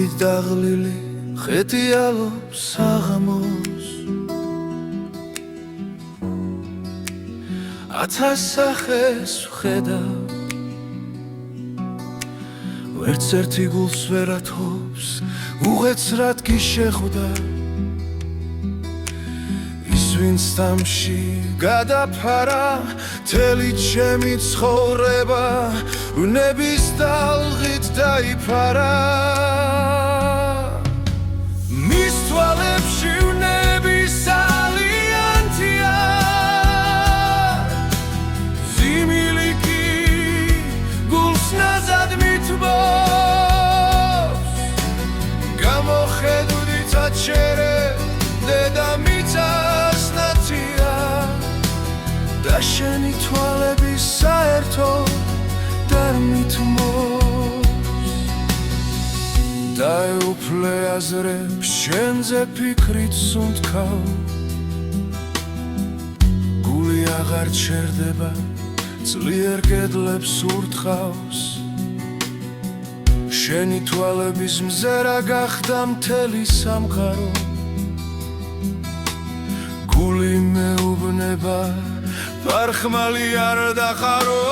კვეთით დაღლილი ხეთიალობს საღამოს ათას სახეს ვხედავ ვერც ერთი გულს ვერ ათობს უღეცრად კი შეხვდა ის ვინც თამში გადაფარა მთელი ჩემი ცხოვრება ვნების ტალღით დაიფარა მის თვალებში ვნების ალიანთია ზიმილი კი გულს ნაზად მითბობს გამოხედვით აჩერე დედამიწას ნაცია და შენი თვალები საერთოდ არ მითმობს დაეუფლე აზრებს შენზე ფიქრით სუნთქავ გული აღარ ჩერდება ძლიერ კედლებს ურტყავს შენი თვალების მზერა გახდა მთელი სამყარო გული მეუბნება ფარხმალი არ დახარო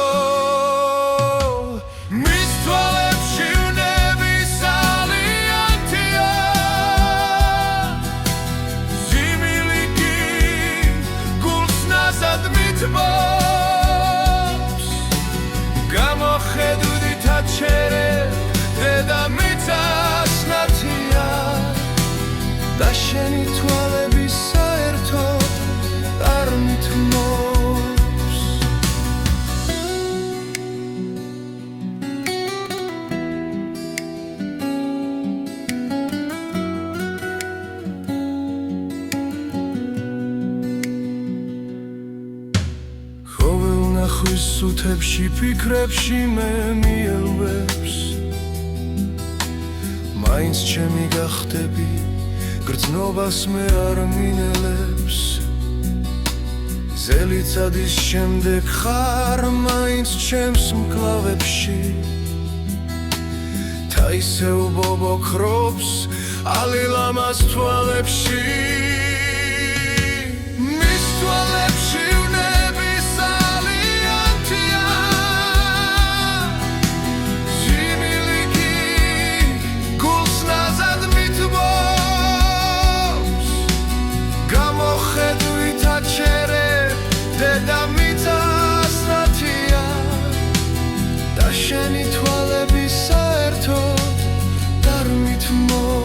მის თვალებში ვნების ალიანთია ზიმილი კი გულს ნაზად მითბობს გამოხედვით აჩერე დედამიწას ნაცია და შენი თვალები საერთოდ არ მითმობს ხოველ ნახვის სუთებში ფიქრებში მე მიელვებს მაინც ჩემი გახდები გრძნობას მე არ მინელებს ზელიცადის შემდეგ ხარ მაინც ჩემს მკლავებში და ისევ ბობოქრობს ალილამას თვალებში მის თვალებში ვნების ალიანთია ზიმილი კი გულს ნაზად მითბობს გამოხედვით აჩერე დედამიწას ნაცია და შენი თვალები საერთოდ არ მითმობს